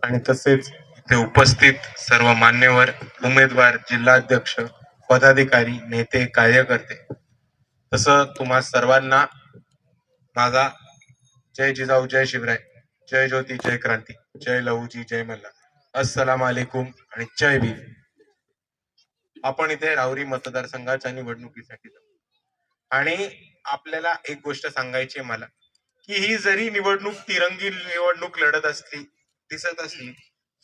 आणि तसेच इथे उपस्थित सर्व मान्यवर उमेदवार, जिल्हाध्यक्ष, पदाधिकारी, नेते, कार्यकर्ते, तसं तुम्हा सर्वांना माझा जय जिजाऊ, जय शिवराय, जय ज्योती, जय क्रांती, जय लहूजी, जय मल्हार, अस्सलाम वालेकुम आणि जय भीम. आपण इथे राहुरी मतदारसंघाच्या निवडणुकीसाठी जाऊ आणि आपल्याला एक गोष्ट सांगायची आहे मला, की ही जरी निवडणूक तिरंगी निवडणूक लढत असली दिसत असली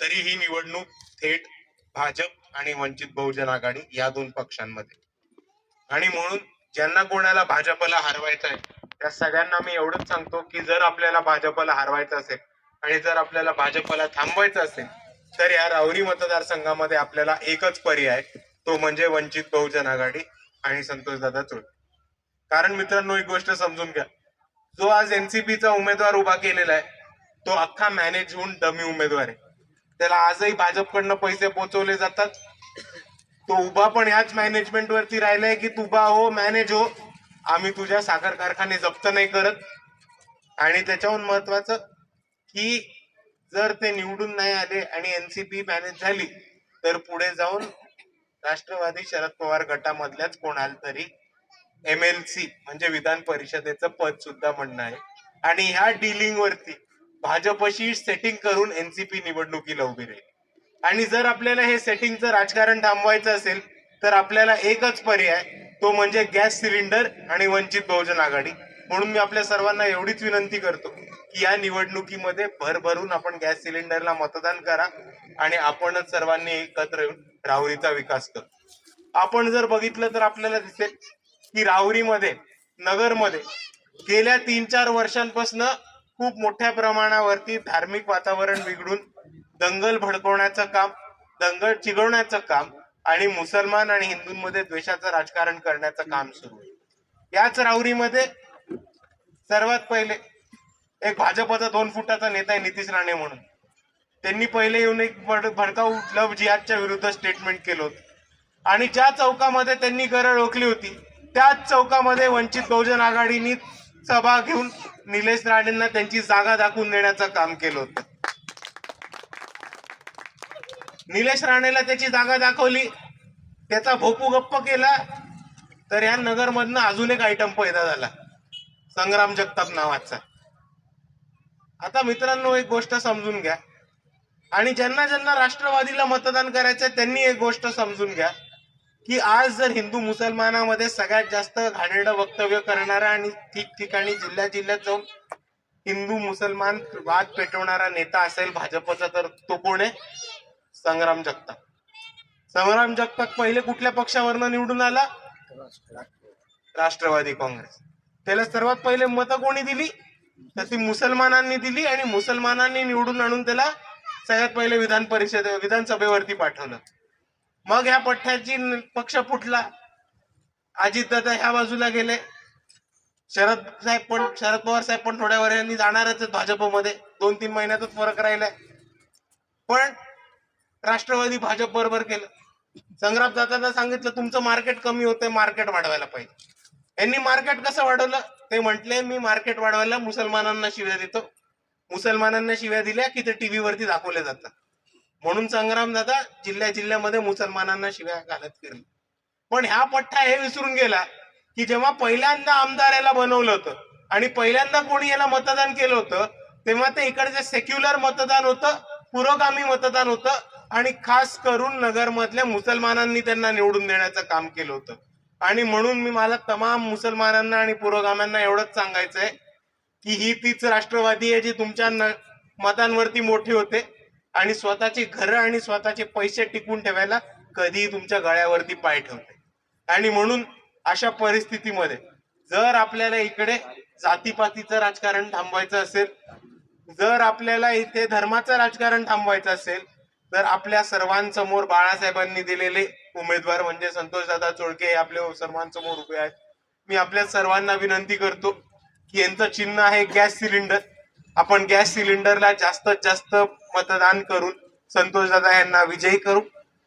तरी ही निवडणूक थेट भाजप आणि वंचित बहुजन आघाडी या दोन पक्षांमध्ये. आणि म्हणून ज्यांना कोणाला भाजपला हरवायचं आहे त्या सगळ्यांना मी एवढंच सांगतो की जर आपल्याला भाजपला हरवायचं असेल आणि जर आपल्याला भाजपला थांबवायचं असेल तर या राहुरी मतदारसंघामध्ये आपल्याला एकच पर्याय, तो म्हणजे वंचित बहुजन आघाडी आणि संतोषदादा चोळे. कारण मित्रांनो, एक गोष्ट समजून घ्या, जो आज एनसीपीचा उमेदवार उभा केलेला आहे तो अख्खा मॅनेज होऊन डमी उमेदवार आहे. त्याला आजही भाजपकडनं पैसे पोहोचवले जातात. तो उभा पण ह्याच मॅनेजमेंट वरती राहिलाय की तू उभा हो, मॅनेज हो, आम्ही तुझ्या साखर कारखाने जप्त नाही करत. आणि त्याच्याहून महत्वाचं की जर ते निवडून नाही आले आणि एनसीपी मॅनेज झाली तर पुढे जाऊन राष्ट्रवादी शरद पवार गटामधल्याच कोणाला तरी MLC म्हणजे विधान परिषदेचं पद सुद्धा म्हणणं आहे. आणि ह्या डिलिंग वरती भाजपशी सेटिंग करून एनसीपी निवडणुकीला उभी राहील. आणि जर आपल्याला हे सेटिंगचं राजकारण थांबवायचं असेल तर आपल्याला एकच पर्याय, तो म्हणजे गॅस सिलेंडर आणि वंचित बहुजन आघाडी. म्हणून मी आपल्या सर्वांना एवढीच विनंती करतो की या निवडणुकीमध्ये भरभरून आपण गॅस सिलेंडरला मतदान करा आणि आपणच सर्वांनी एकत्र येऊन राहुरीचा विकास करू. आपण जर बघितलं तर आपल्याला दिसेल की राहुरीमध्ये, नगरमध्ये गेल्या 3-4 वर्षांपासून खूप मोठ्या प्रमाणावरती धार्मिक वातावरण बिघडून दंगल भडकवण्याचं काम, दंगल चिघळण्याचं काम आणि मुसलमान आणि हिंदूंमध्ये द्वेषाचं राजकारण करण्याचं काम सुरू आहे. याच राहुरीमध्ये सर्वात पहिले एक भाजपचा 2 फुटाचा नेता आहे नितीश राणे म्हणून. त्यांनी पहिले येऊन एक भडकाऊ लव्ह जिहादच्या विरुद्ध स्टेटमेंट केलं होतं. आणि ज्या चौकामध्ये त्यांनी गरळ ओकली होती त्याच चौकामध्ये वंचित बहुजन आघाडीने सभा घेऊन निलेश राणेंना त्यांची जागा दाखवून देण्याचं काम केलं होतं. निलेश राणेला त्याची जागा दाखवली, त्याचा भोपू गप्प केला, तर या नगर मधनं अजून एक आयटम पैदा झाला, संग्राम जगताप नावाचा. आता मित्रांनो, एक गोष्ट समजून घ्या आणि ज्यांना ज्यांना राष्ट्रवादीला मतदान करायचंय त्यांनी एक गोष्ट समजून घ्या की आज जर हिंदू मुसलमानामध्ये सगळ्यात जास्त घाणेरडं वक्तव्य करणारा आणि ठिकठिकाणी जिल्ह्यात जाऊन हिंदू मुसलमान वाद पेटवणारा नेता असेल भाजपचा तर तो कोण आहे? संग्राम जगताप. संग्राम जगताप पहिले कुठल्या पक्षावरनं निवडून आला? राष्ट्रवादी काँग्रेस. त्याला सर्वात पहिले मतं कोणी दिली? तर ती मुसलमानांनी दिली आणि मुसलमानांनी निवडून आणून त्याला सगळ्यात पहिले विधानसभेवरती पाठवलं. मग ह्या पठ्ठ्याची पक्ष फुटला, अजितदादा ह्या बाजूला गेले, शरद पवार साहेब पण थोड्या वर्षांनी जाणारच आहेत भाजपमध्ये, 2-3 महिन्यातच फरक राहिलाय. पण राष्ट्रवादी भाजप बरोबर केलं. संग्राम दादांना सांगितलं तुमचं मार्केट कमी होतंय, मार्केट वाढवायला पाहिजे. यांनी मार्केट कसं वाढवलं? ते म्हटले मी मार्केट वाढवायला मुसलमानांना शिव्या देतो, मुसलमानांना शिव्या दिल्या की ते टीव्ही वरती दाखवले जातात. म्हणून संग्राम दादा जिल्ह्यामध्ये मुसलमानांना शिव्या घालत फिरले. पण ह्या पठ्ठा हे विसरून गेला की जेव्हा पहिल्यांदा आमदार याला बनवलं होतं आणि पहिल्यांदा कोणी याला मतदान केलं होतं तेव्हा ते इकडचे सेक्युलर मतदान होतं, पुरोगामी मतदान होतं आणि खास करून नगर मधल्या मुसलमानांनी त्यांना निवडून देण्याचं काम केलं होतं. आणि म्हणून मला तमाम मुसलमानांना आणि पुरोगाम्यांना एवढंच सांगायचंय की ही तीच राष्ट्रवादी आहे जी तुमच्या मतांवरती मोठी होते आणि स्वतःची घरं आणि स्वतःचे पैसे टिकून ठेवायला कधीही तुमच्या गळ्यावरती पाय ठेवते. आणि म्हणून अशा परिस्थितीमध्ये जर आपल्याला इकडे जातीपातीचं राजकारण थांबवायचं असेल, जर आपल्याला इथे धर्माचं राजकारण थांबवायचं असेल तर आपल्या सर्वांसमोर बाळासाहेबांनी दिलेले उमेदवार म्हणजे संतोषदादा चोळके आपल्या सर्वांसमोर उभे आहेत. मी आपल्या सर्वांना विनंती करतो की यांचं चिन्ह आहे गॅस सिलेंडर. आपण गॅस सिलेंडरला जास्तीत जास्त मतदान करून संतोषदादा यांना विजयी करू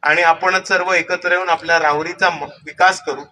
आणि आपणच सर्व एकत्र येऊन आपल्या राहुरीचा विकास करू.